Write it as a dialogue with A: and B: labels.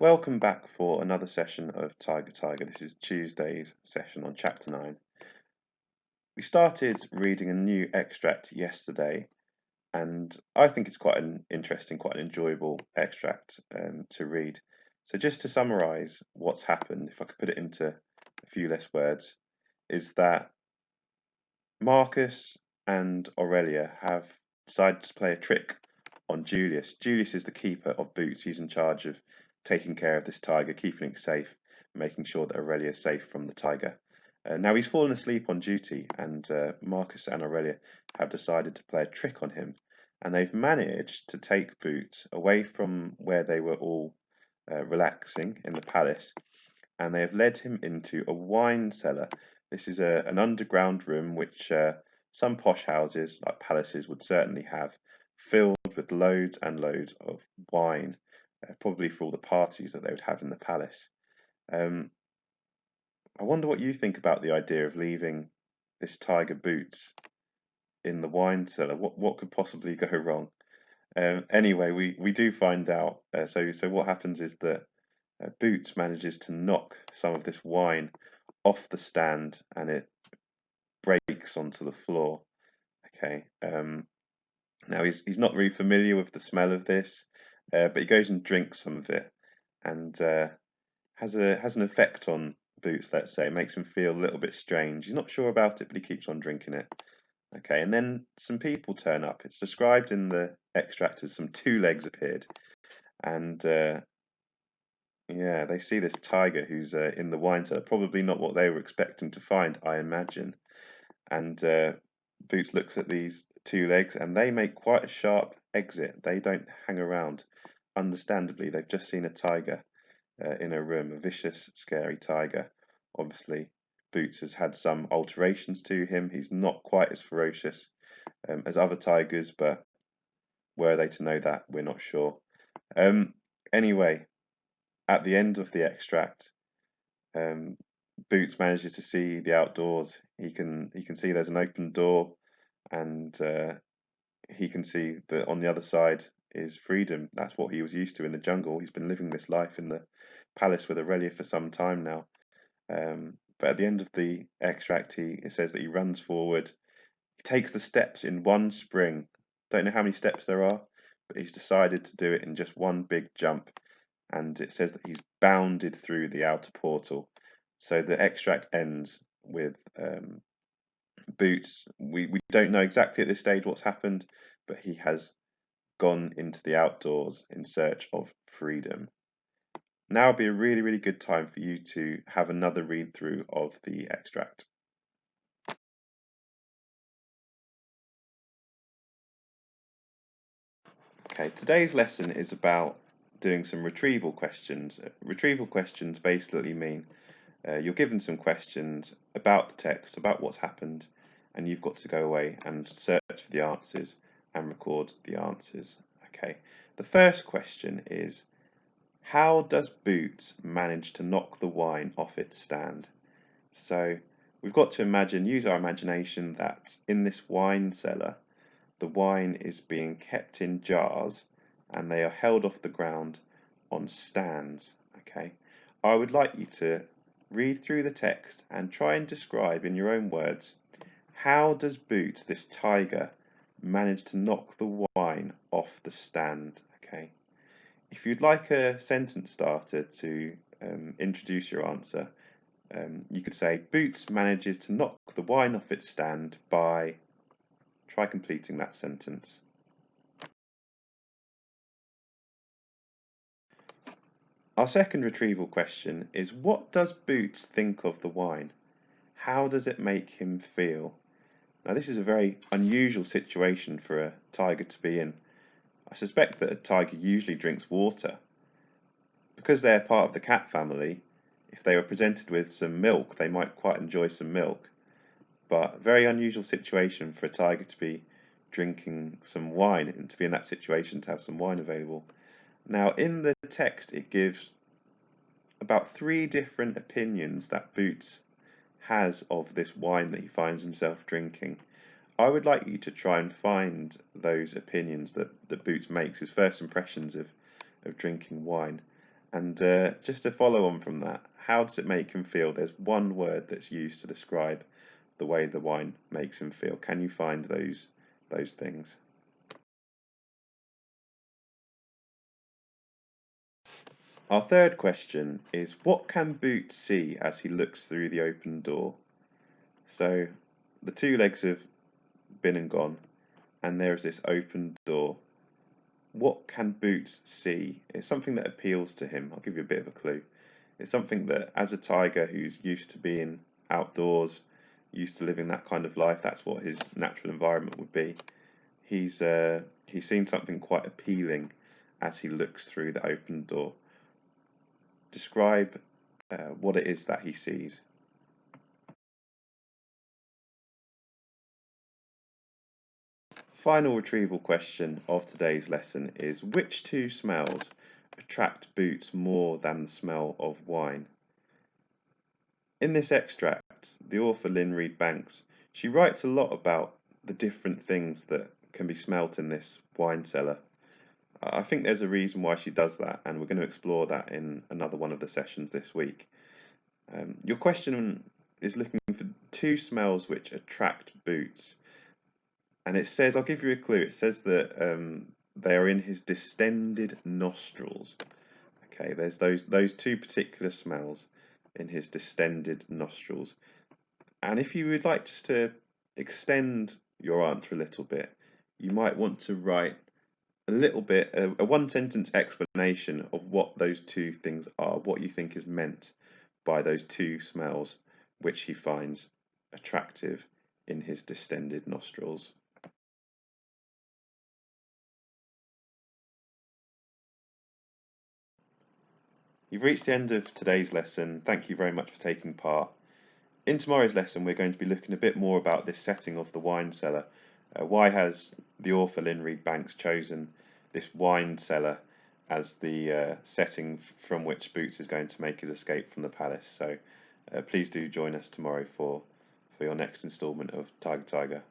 A: Welcome back for another session of Tiger Tiger. This is Tuesday's session on Chapter 9. We started reading a new extract yesterday, and I think it's quite an interesting, quite an enjoyable extract to read. So just to summarise what's happened, if I could put it into a few less words, is that Marcus and Aurelia have decided to play a trick on Julius. Julius is the keeper of Boots. He's in charge of taking care of this tiger, keeping it safe, making sure that Aurelia is safe from the tiger. Now he's fallen asleep on duty, and Marcus and Aurelia have decided to play a trick on him, and they've managed to take Boots away from where they were all relaxing in the palace, and they have led him into a wine cellar. This is an underground room which some posh houses, like palaces, would certainly have, filled with loads and loads of wine, probably for all the parties that they would have in the palace. I wonder what you think about the idea of leaving this tiger Boots in the wine cellar. What could possibly go wrong? Anyway, we do find out. So what happens is that Boots manages to knock some of this wine off the stand, and it breaks onto the floor. Okay. Now he's not really familiar with the smell of this, but he goes and drinks some of it, and has an effect on Boots. Let's say, it makes him feel a little bit strange. He's not sure about it, but he keeps on drinking it. Okay, and then some people turn up. It's described in the extract as some two legs appeared, and yeah, they see this tiger who's in the wine cellar. Probably not what they were expecting to find, I imagine. And Boots looks at these two legs, and they make quite a sharp exit. They don't hang around. Understandably, they've just seen a tiger in a room, a vicious, scary tiger. Obviously, Boots has had some alterations to him. He's not quite as ferocious as other tigers, but were they to know that, we're not sure. Anyway, at the end of the extract, Boots manages to see the outdoors. He can see there's an open door, and he can see that on the other side is freedom. That's what he was used to in the jungle. He's been living this life in the palace with Aurelia for some time now. But at the end of the extract, it says that he runs forward. He takes the steps in one spring. Don't know how many steps there are, but he's decided to do it in just one big jump. And it says that he's bounded through the outer portal. So the extract ends with Boots. We don't know exactly at this stage what's happened, but he has gone into the outdoors in search of freedom. Now would be a really, really good time for you to have another read through of the extract. Okay, today's lesson is about doing some retrieval questions. Retrieval questions basically mean you're given some questions about the text, about what's happened, and you've got to go away and search for the answers and record the answers. Okay, the first question is, how does Boots manage to knock the wine off its stand? So we've got to use our imagination that in this wine cellar, the wine is being kept in jars and they are held off the ground on stands. Okay, I would like you to read through the text and try and describe in your own words, how does Boots, this tiger, manage to knock the wine off the stand? Okay. If you'd like a sentence starter to introduce your answer, you could say, Boots manages to knock the wine off its stand by... Try completing that sentence. Our second retrieval question is, what does Boots think of the wine? How does it make him feel? Now, this is a very unusual situation for a tiger to be in. I suspect that a tiger usually drinks water. Because they're part of the cat family, if they were presented with some milk, they might quite enjoy some milk. But a very unusual situation for a tiger to be drinking some wine, and to be in that situation to have some wine available. Now, in the text, it gives about 3 different opinions that Boots has of this wine that he finds himself drinking. I would like you to try and find those opinions that Boots makes, his first impressions of drinking wine. And just to follow on from that, how does it make him feel? There's one word that's used to describe the way the wine makes him feel. Can you find those things? Our third question is, what can Boots see as he looks through the open door? So the two legs have been and gone, and there is this open door. What can Boots see? It's something that appeals to him. I'll give you a bit of a clue. It's something that, as a tiger who's used to being outdoors, used to living that kind of life, that's what his natural environment would be. He's seen something quite appealing as he looks through the open door. Describe what it is that he sees. Final retrieval question of today's lesson is, which two smells attract Boots more than the smell of wine? In this extract, the author Lynn Reed Banks, she writes a lot about the different things that can be smelt in this wine cellar. I think there's a reason why she does that, and we're going to explore that in another one of the sessions this week. Your question is looking for two smells which attract Boots. And it says, I'll give you a clue, it says that they are in his distended nostrils. Okay, there's those two particular smells in his distended nostrils. And if you would like just to extend your answer a little bit, you might want to write a little bit, a one sentence explanation of what those two things are, what you think is meant by those two smells which he finds attractive in his distended nostrils. You've reached the end of today's lesson. Thank you very much for taking part. In tomorrow's lesson, we're going to be looking a bit more about this setting of the wine cellar. Why has the author Lynn Reed Banks chosen this wine cellar as the setting from which Boots is going to make his escape from the palace? So please do join us tomorrow for your next instalment of Tiger Tiger.